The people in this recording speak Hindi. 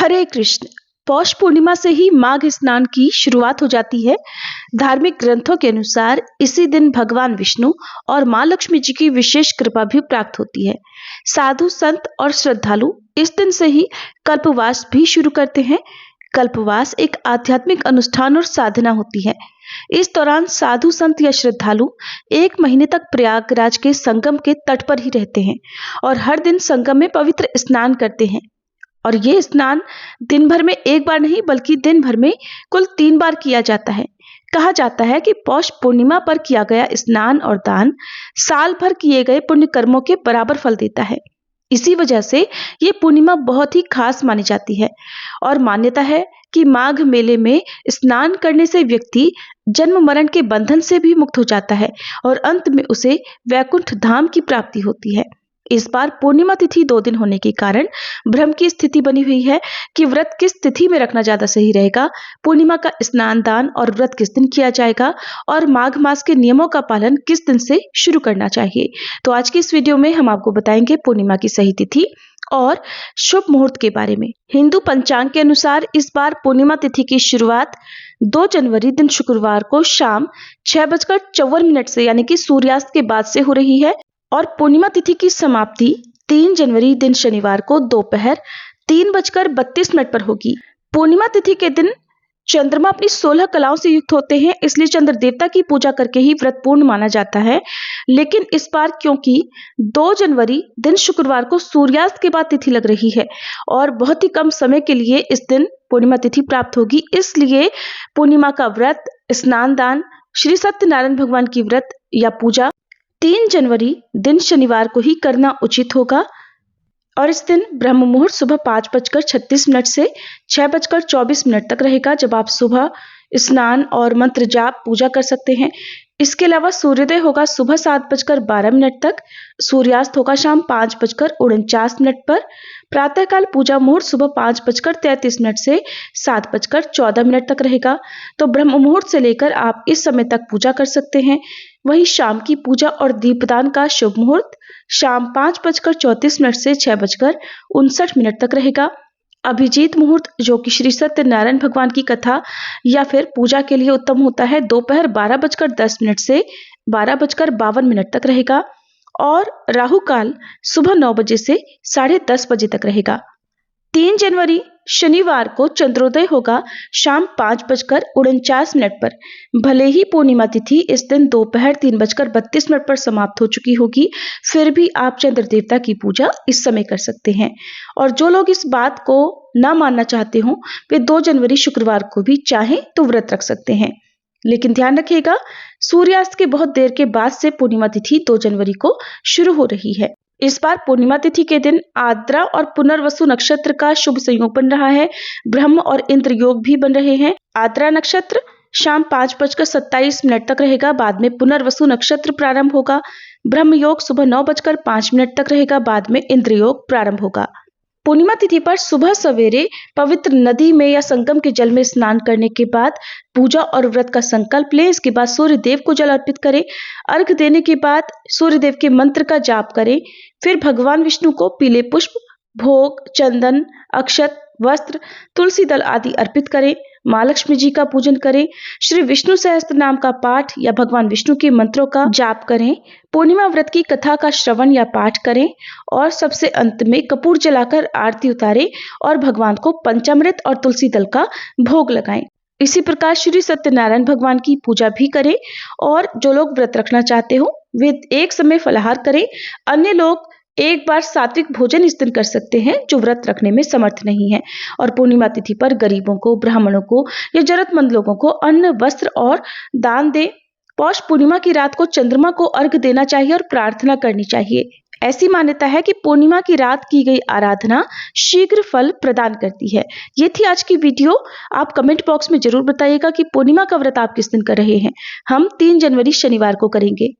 हरे कृष्ण। पौष पूर्णिमा से ही माघ स्नान की शुरुआत हो जाती है। धार्मिक ग्रंथों के अनुसार इसी दिन भगवान विष्णु और मां लक्ष्मी जी की विशेष कृपा भी प्राप्त होती है। साधु संत और श्रद्धालु इस दिन से ही कल्पवास भी शुरू करते हैं। कल्पवास एक आध्यात्मिक अनुष्ठान और साधना होती है। इस दौरान साधु संत या श्रद्धालु 1 महीने तक प्रयागराज के संगम के तट पर ही रहते हैं और हर दिन संगम में पवित्र स्नान करते हैं। और ये स्नान दिन भर में एक बार नहीं बल्कि दिन भर में कुल 3 बार किया जाता है। कहा जाता है कि पौष पूर्णिमा पर किया गया स्नान और दान साल भर किए गए पुण्य कर्मों के बराबर फल देता है। इसी वजह से ये पूर्णिमा बहुत ही खास मानी जाती है और मान्यता है कि माघ मेले में स्नान करने से व्यक्ति जन्म मरण के बंधन से भी मुक्त हो जाता है और अंत में उसे वैकुंठ धाम की प्राप्ति होती है। इस बार पूर्णिमा तिथि 2 दिन होने के कारण भ्रम की स्थिति बनी हुई है कि व्रत किस तिथि में रखना ज्यादा सही रहेगा, पूर्णिमा का स्नान दान और व्रत किस दिन किया जाएगा और माघ मास के नियमों का पालन किस दिन से शुरू करना चाहिए। तो आज की इस वीडियो में हम आपको बताएंगे पूर्णिमा की सही तिथि और शुभ मुहूर्त के बारे में। हिंदू पंचांग के अनुसार इस बार पूर्णिमा तिथि की शुरुआत 2 जनवरी दिन शुक्रवार को शाम 6:54 से यानी कि सूर्यास्त के बाद से हो रही है और पूर्णिमा तिथि की समाप्ति 3 जनवरी दिन शनिवार को दोपहर 3:32 पर होगी। पूर्णिमा तिथि के दिन चंद्रमा अपनी 16 कलाओं से युक्त होते हैं, इसलिए चंद्र देवता की पूजा करके ही व्रत पूर्ण माना जाता है। लेकिन इस बार क्योंकि 2 जनवरी दिन शुक्रवार को सूर्यास्त के बाद तिथि लग रही है और बहुत ही कम समय के लिए इस दिन पूर्णिमा तिथि प्राप्त होगी, इसलिए पूर्णिमा का व्रत, स्नान दान, श्री सत्यनारायण भगवान की व्रत या पूजा 3 जनवरी दिन शनिवार को ही करना उचित होगा। और इस दिन ब्रह्म मुहूर्त सुबह 5:36 से 6:24 तक रहेगा, जब आप सुबह स्नान और मंत्र जाप पूजा कर सकते हैं। इसके अलावा सूर्योदय होगा सुबह 7:12 तक, सूर्यास्त होगा शाम 5:49 पर। प्रातःकाल पूजा मुहूर्त सुबह 5:33 से 7:14 तक रहेगा। तो ब्रह्म मुहूर्त से लेकर आप इस समय तक पूजा कर सकते हैं। वहीं शाम की पूजा और दीपदान का शुभ मुहूर्त शाम 5:34 से 6:59 तक रहेगा। अभिजीत मुहूर्त जो कि श्री सत्यनारायण भगवान की कथा या फिर पूजा के लिए उत्तम होता है, दोपहर 12:10 से 12:52 तक रहेगा। और राहु काल सुबह 9 बजे से 10:30 बजे तक रहेगा। 3 जनवरी शनिवार को चंद्रोदय होगा शाम 5:49 पर। भले ही पूर्णिमा तिथि इस दिन दोपहर 3:32 पर समाप्त हो चुकी होगी, फिर भी आप चंद्र देवता की पूजा इस समय कर सकते हैं। और जो लोग इस बात को ना मानना चाहते हो वे 2 जनवरी शुक्रवार को भी चाहें तो व्रत रख सकते हैं। लेकिन ध्यान रखिएगा, सूर्यास्त के बहुत देर के बाद से पूर्णिमा तिथि 2 जनवरी को शुरू हो रही है। इस बार पूर्णिमा तिथि के दिन आद्रा और पुनर्वसु नक्षत्र का शुभ संयोग बन रहा है। ब्रह्म और इंद्र योग भी बन रहे हैं। आद्रा नक्षत्र शाम 5:27 तक रहेगा, बाद में पुनर्वसु नक्षत्र प्रारंभ होगा। ब्रह्म योग सुबह 9:05 तक रहेगा, बाद में इंद्र योग प्रारंभ होगा। पूर्णिमा तिथि पर सुबह सवेरे पवित्र नदी में या संगम के जल में स्नान करने के बाद पूजा और व्रत का संकल्प लें। इसके बाद सूर्य देव को जल अर्पित करें। अर्घ देने के बाद सूर्य देव के मंत्र का जाप करें। फिर भगवान विष्णु को पीले पुष्प, भोग, चंदन, अक्षत, वस्त्र, तुलसी दल आदि अर्पित करें। मां लक्ष्मी जी का पूजन करें। श्री विष्णु सहस्त्र नाम का पाठ या भगवान विष्णु के मंत्रों का जाप करें। पूर्णिमा व्रत की कथा का श्रवण या पाठ करें और सबसे अंत में कपूर जलाकर आरती उतारें और भगवान को पंचामृत और तुलसी दल का भोग लगाएं। इसी प्रकार श्री सत्यनारायण भगवान की पूजा भी करें। और जो लोग व्रत रखना चाहते हो वे एक समय फलाहार करें। अन्य लोग एक बार सात्विक भोजन इस दिन कर सकते हैं जो व्रत रखने में समर्थ नहीं है। और पूर्णिमा तिथि पर गरीबों को, ब्राह्मणों को या जरूरतमंद लोगों को अन्न, वस्त्र और दान दें। पौष पूर्णिमा की रात को चंद्रमा को अर्घ देना चाहिए और प्रार्थना करनी चाहिए। ऐसी मान्यता है कि पूर्णिमा की रात की गई आराधना शीघ्र फल प्रदान करती है। ये थी आज की वीडियो। आप कमेंट बॉक्स में जरूर बताइएगा कि पूर्णिमा का व्रत आप किस दिन कर रहे हैं। हम 3 जनवरी शनिवार को करेंगे।